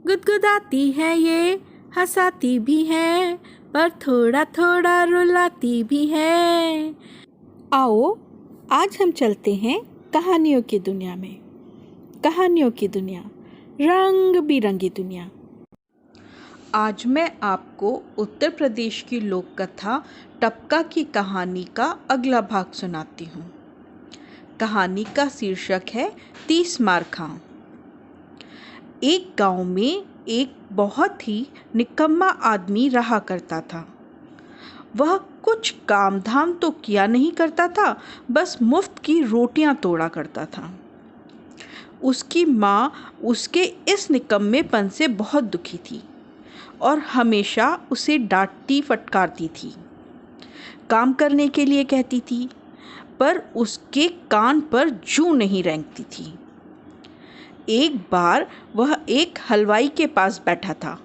गुदगुदाती है ये, हंसाती भी है, पर थोड़ा थोड़ा रुलाती भी है। आओ आज हम चलते हैं कहानियों की दुनिया में। कहानियों की दुनिया, रंग बिरंगी दुनिया। आज मैं आपको उत्तर प्रदेश की लोक कथा टपका की कहानी का अगला भाग सुनाती हूँ। कहानी का शीर्षक है 30 मार खां। एक गांव में एक बहुत ही निकम्मा आदमी रहा करता था। वह कुछ काम धाम तो किया नहीं करता था, बस मुफ्त की रोटियां तोड़ा करता था। उसकी माँ उसके इस निकम्मेपन से बहुत दुखी थी और हमेशा उसे डांटती फटकारती थी, काम करने के लिए कहती थी, पर उसके कान पर जूं नहीं रेंगती थी। एक बार वह एक हलवाई के पास बैठा था।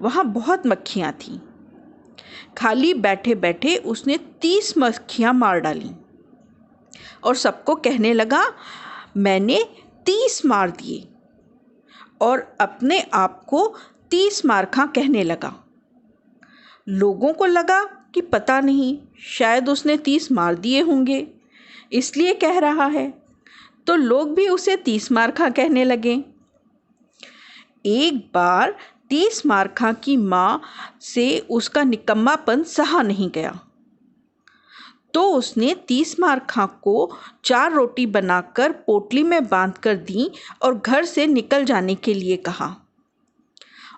वहाँ बहुत मक्खियाँ थीं। खाली बैठे बैठे उसने 30 मक्खियाँ मार डालीं और सबको कहने लगा, मैंने 30 मार दिए, और अपने आप को 30 मार खां कहने लगा। लोगों को लगा कि पता नहीं, शायद उसने 30 मार दिए होंगे, इसलिए कह रहा है, तो लोग भी उसे 30 मार खां कहने लगे। एक बार 30 मार खां की माँ से उसका निकम्मापन सहा नहीं गया, तो उसने 30 मार खां को 4 रोटी बनाकर पोटली में बांधकर दी और घर से निकल जाने के लिए कहा,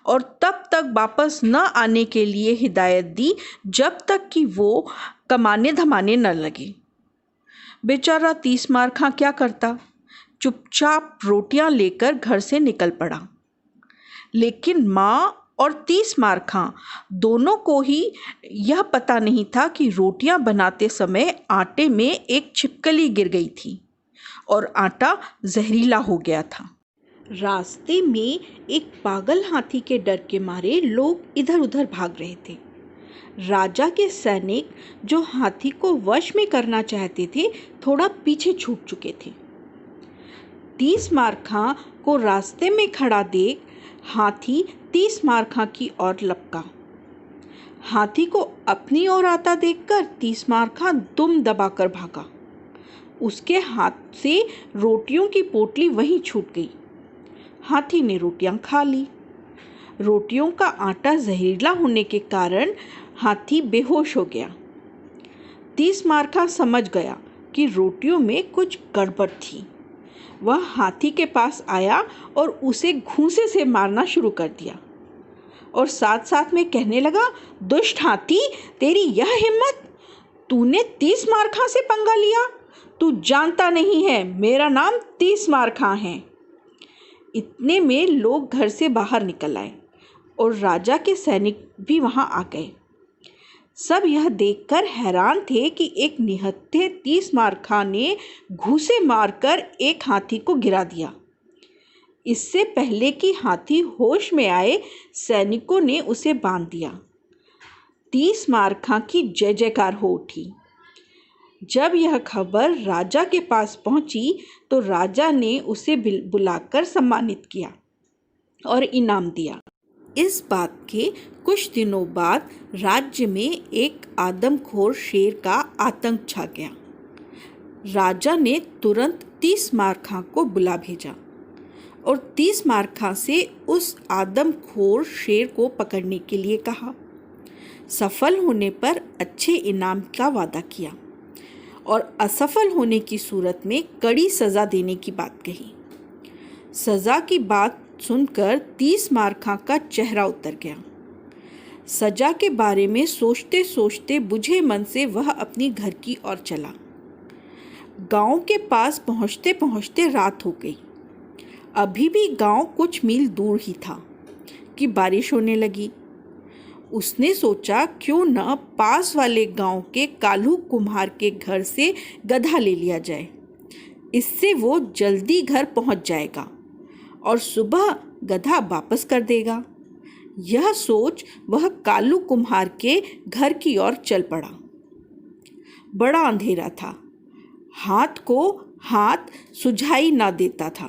और तब तक वापस न आने के लिए हिदायत दी जब तक कि वो कमाने धमाने न लगे। बेचारा 30 मार खां क्या करता, चुपचाप रोटियां लेकर घर से निकल पड़ा। लेकिन माँ और 30 मार खां दोनों को ही यह पता नहीं था कि रोटियां बनाते समय आटे में एक छिपकली गिर गई थी और आटा जहरीला हो गया था। रास्ते में एक पागल हाथी के डर के मारे लोग इधर उधर भाग रहे थे। राजा के सैनिक जो हाथी को वश में करना चाहते थे, थोड़ा पीछे छूट चुके थे। 30 मार खां को रास्ते में खड़ा देख हाथी 30 मार खां की ओर लपका। हाथी को अपनी ओर आता देखकर 30 मार खां दुम दबाकर भागा। उसके हाथ से रोटियों की पोटली वहीं छूट गई। हाथी ने रोटियां खा ली। रोटियों का आटा जहरीला होने के कारण हाथी बेहोश हो गया। 30 मार खां समझ गया कि रोटियों में कुछ गड़बड़ थी। वह हाथी के पास आया और उसे घूंसे से मारना शुरू कर दिया और साथ साथ में कहने लगा, दुष्ट हाथी, तेरी यह हिम्मत, तूने 30 मार खां से पंगा लिया। तू जानता नहीं है, मेरा नाम 30 मार खां है। इतने में लोग घर से बाहर निकल आए और राजा के सैनिक भी वहां आ गए। सब यह देखकर हैरान थे कि एक निहत्थे 30 मार खां ने घूंसे मारकर एक हाथी को गिरा दिया। इससे पहले कि हाथी होश में आए, सैनिकों ने उसे बांध दिया। 30 मार खां की जय जयकार हो उठी। जब यह खबर राजा के पास पहुंची, तो राजा ने उसे बुलाकर सम्मानित किया और इनाम दिया। इस बात के कुछ दिनों बाद राज्य में एक आदमखोर शेर का आतंक छा गया। राजा ने तुरंत 30 मार खां को बुला भेजा और 30 मार खां से उस आदमखोर शेर को पकड़ने के लिए कहा। सफल होने पर अच्छे इनाम का वादा किया और असफल होने की सूरत में कड़ी सज़ा देने की बात कही। सज़ा की बात सुनकर 30 मार खां का चेहरा उतर गया। सजा के बारे में सोचते सोचते बुझे मन से वह अपनी घर की ओर चला। गांव के पास पहुंचते पहुंचते रात हो गई। अभी भी गांव कुछ मील दूर ही था कि बारिश होने लगी। उसने सोचा, क्यों न पास वाले गांव के कालू कुम्हार के घर से गधा ले लिया जाए। इससे वो जल्दी घर पहुंच जाएगा और सुबह गधा वापस कर देगा। यह सोच वह कालू कुम्हार के घर की ओर चल पड़ा। बड़ा अंधेरा था, हाथ को हाथ सुझाई ना देता था।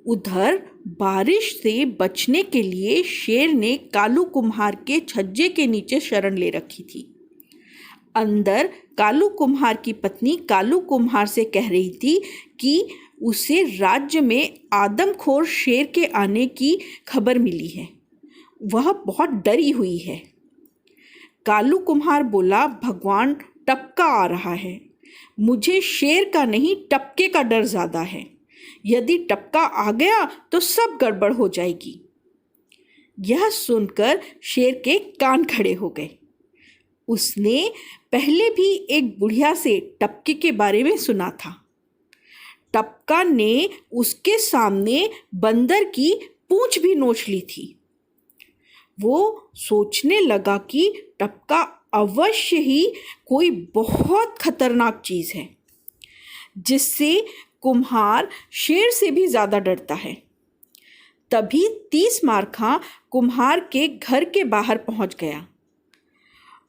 उधर बारिश से बचने के लिए शेर ने कालू कुम्हार के छज्जे के नीचे शरण ले रखी थी। अंदर कालू कुम्हार की पत्नी कालू कुम्हार से कह रही थी कि उसे राज्य में आदमखोर शेर के आने की खबर मिली है, वह बहुत डरी हुई है। कालू कुम्हार बोला, भगवान टपका आ रहा है, मुझे शेर का नहीं टपके का डर ज़्यादा है। यदि टपका आ गया तो सब गड़बड़ हो जाएगी। यह सुनकर शेर के कान खड़े हो गए। उसने पहले भी एक बुढ़िया से टपके के बारे में सुना था। टपका ने उसके सामने बंदर की पूंछ भी नोच ली थी। वो सोचने लगा कि टपका अवश्य ही कोई बहुत खतरनाक चीज़ है, जिससे कुम्हार शेर से भी ज़्यादा डरता है। तभी 30 मारखा कुम्हार के घर के बाहर पहुंच गया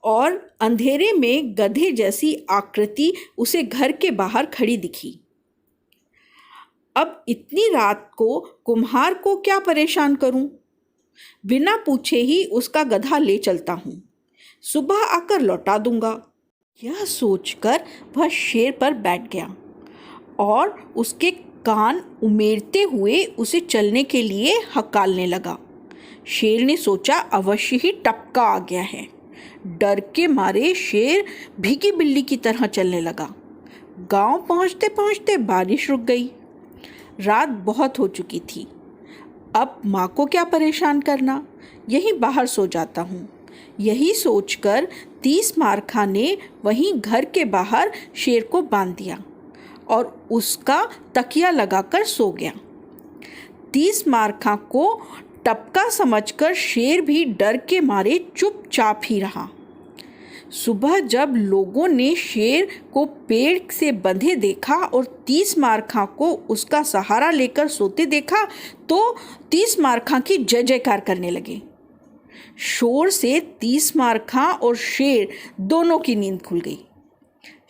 और अंधेरे में गधे जैसी आकृति उसे घर के बाहर खड़ी दिखी। अब इतनी रात को कुम्हार को क्या परेशान करूं? बिना पूछे ही उसका गधा ले चलता हूँ, सुबह आकर लौटा दूंगा। यह सोचकर वह शेर पर बैठ गया और उसके कान उमेरते हुए उसे चलने के लिए हकालने लगा। शेर ने सोचा, अवश्य ही टपका आ गया है। डर के मारे शेर भीगी बिल्ली की तरह चलने लगा। गांव पहुंचते पहुंचते बारिश रुक गई। रात बहुत हो चुकी थी। अब माँ को क्या परेशान करना, यहीं बाहर सो जाता हूँ। यही सोचकर 30 मारखा ने वहीं घर के बाहर शेर को बांध दिया और उसका तकिया लगाकर सो गया। 30 मारखा को टपका समझकर शेर भी डर के मारे चुपचाप ही रहा। सुबह जब लोगों ने शेर को पेड़ से बंधे देखा और 30 मारखा को उसका सहारा लेकर सोते देखा तो 30 मारखा की जय जयकार करने लगे। शोर से 30 मारखा और शेर दोनों की नींद खुल गई।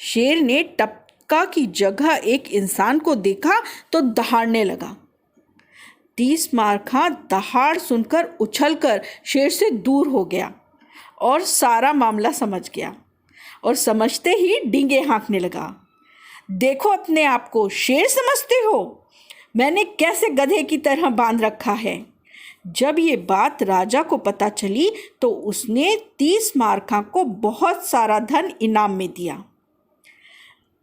शेर ने टपका की जगह एक इंसान को देखा तो दहाड़ने लगा। 30 मारखा दहाड़ सुनकर उछलकर शेर से दूर हो गया और सारा मामला समझ गया और समझते ही डींगे हाँकने लगा। देखो अपने आप को शेर समझते हो, मैंने कैसे गधे की तरह बांध रखा है। जब ये बात राजा को पता चली तो उसने 30 मारखा को बहुत सारा धन इनाम में दिया।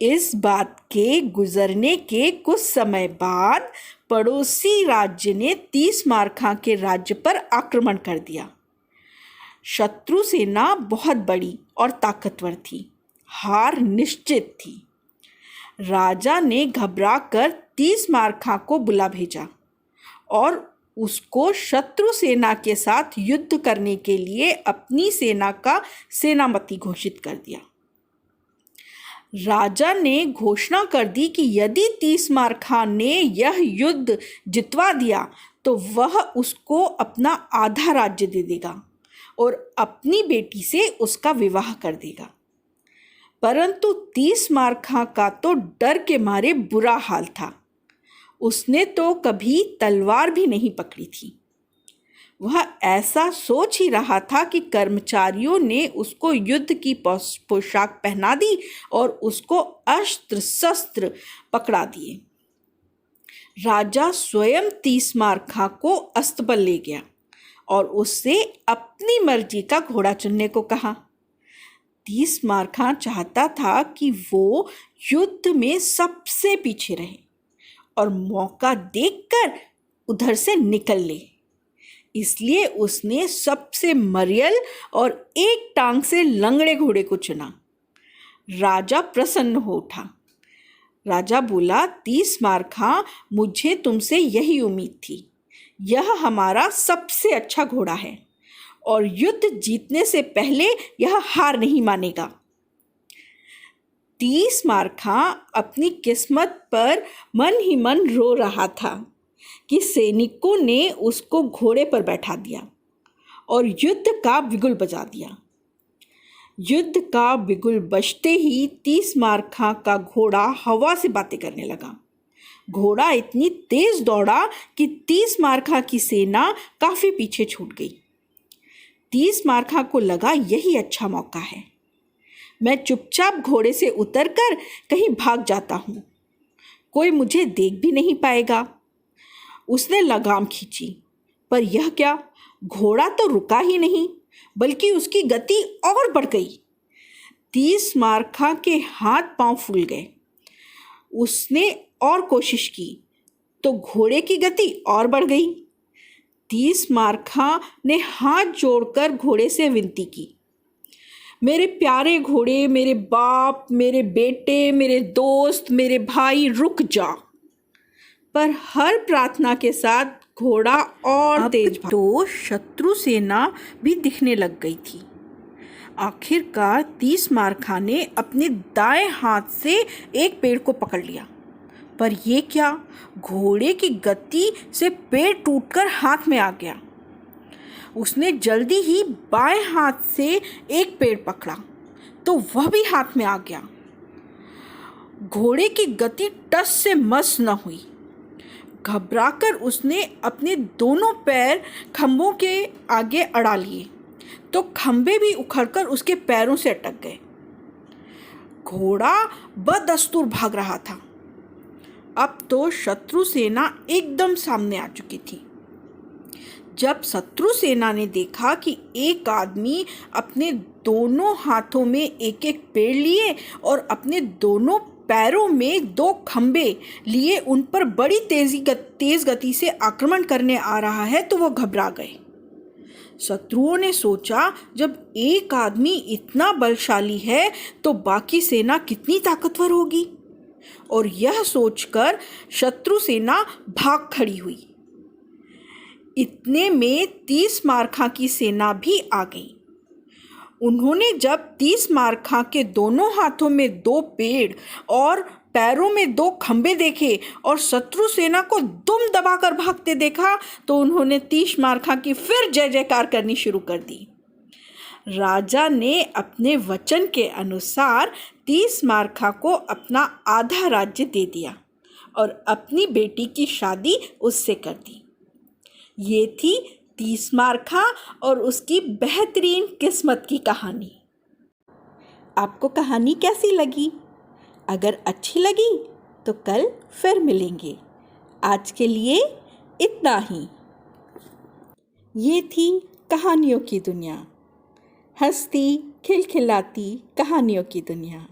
इस बात के गुजरने के कुछ समय बाद पड़ोसी राज्य ने 30 मारखा के राज्य पर आक्रमण कर दिया। शत्रु सेना बहुत बड़ी और ताकतवर थी, हार निश्चित थी। राजा ने घबराकर 30 मारखा को बुला भेजा और उसको शत्रु सेना के साथ युद्ध करने के लिए अपनी सेना का सेनापति घोषित कर दिया। राजा ने घोषणा कर दी कि यदि 30 मारखा ने यह युद्ध जितवा दिया तो वह उसको अपना आधा राज्य दे देगा और अपनी बेटी से उसका विवाह कर देगा। परंतु 30 मारखा का तो डर के मारे बुरा हाल था। उसने तो कभी तलवार भी नहीं पकड़ी थी। वह ऐसा सोच ही रहा था कि कर्मचारियों ने उसको युद्ध की पोशाक पहना दी और उसको अस्त्र शस्त्र पकड़ा दिए। राजा स्वयं 30 मारखा को अस्तबल ले गया और उससे अपनी मर्जी का घोड़ा चुनने को कहा। 30 मारखा चाहता था कि वो युद्ध में सबसे पीछे रहे और मौका देखकर उधर से निकल ले। इसलिए उसने सबसे मरियल और एक टांग से लंगड़े घोड़े को चुना। राजा प्रसन्न हो उठा। राजा बोला, 30 मारखा, मुझे तुमसे यही उम्मीद थी। यह हमारा सबसे अच्छा घोड़ा है और युद्ध जीतने से पहले यह हार नहीं मानेगा। 30 मारखा अपनी किस्मत पर मन ही मन रो रहा था कि सैनिकों ने उसको घोड़े पर बैठा दिया और युद्ध का बिगुल बजा दिया। युद्ध का बिगुल बजते ही 30 मारखा का घोड़ा हवा से बातें करने लगा। घोड़ा इतनी तेज दौड़ा कि 30 मार्खा की सेना काफी पीछे छूट गई। 30 मार्खा को लगा यही अच्छा मौका है, मैं चुपचाप घोड़े से उतरकर कहीं भाग जाता हूँ, कोई मुझे देख भी नहीं पाएगा। उसने लगाम खींची, पर यह क्या, घोड़ा तो रुका ही नहीं, बल्कि उसकी गति और बढ़ गई। 30 मार्खा के हाथ पांव फूल गए। उसने और कोशिश की तो घोड़े की गति और बढ़ गई। 30 मार्खा ने हाथ जोड़कर घोड़े से विनती की, मेरे प्यारे घोड़े, मेरे बाप, मेरे बेटे, मेरे दोस्त, मेरे भाई, रुक जा। पर हर प्रार्थना के साथ घोड़ा और तेज भागा। तो शत्रु सेना भी दिखने लग गई थी। आखिरकार 30 मार्खा ने अपने दाएं हाथ से एक पेड़ को पकड़ लिया, पर यह क्या, घोड़े की गति से पेड़ टूटकर हाथ में आ गया। उसने जल्दी ही बाएं हाथ से एक पेड़ पकड़ा तो वह भी हाथ में आ गया। घोड़े की गति टस से मस न हुई। घबराकर उसने अपने दोनों पैर खंभों के आगे अड़ा लिए तो खंभे भी उखड़कर उसके पैरों से अटक गए। घोड़ा बदस्तूर भाग रहा था। अब तो शत्रु सेना एकदम सामने आ चुकी थी। जब शत्रु सेना ने देखा कि एक आदमी अपने दोनों हाथों में एक एक पेड़ लिए और अपने दोनों पैरों में 2 खंभे लिए उन पर बड़ी तेज गति से आक्रमण करने आ रहा है, तो वो घबरा गए। शत्रुओं ने सोचा, जब एक आदमी इतना बलशाली है तो बाकी सेना कितनी ताकतवर होगी, और यह सोचकर शत्रु सेना भाग खड़ी हुई। इतने में 30 मार्खा की सेना भी आ गई। उन्होंने जब 30 मार्खा के दोनों हाथों में 2 पेड़ और पैरों में 2 खंभे देखे और शत्रु सेना को दुम दबाकर भागते देखा, तो उन्होंने 30 मार्खा की फिर जय जयकार करनी शुरू कर दी। राजा ने अपने वचन के अनुसार 30 मार्खा को अपना आधा राज्य दे दिया और अपनी बेटी की शादी उससे कर दी। ये थी 30 मार्खा और उसकी बेहतरीन किस्मत की कहानी। आपको कहानी कैसी लगी? अगर अच्छी लगी तो कल फिर मिलेंगे। आज के लिए इतना ही। ये थी कहानियों की दुनिया, हंसती खिलखिलाती कहानियों की दुनिया।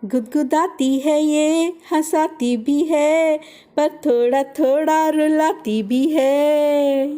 गुदगुदाती है ये, हंसाती भी है, पर थोड़ा थोड़ा रुलाती भी है।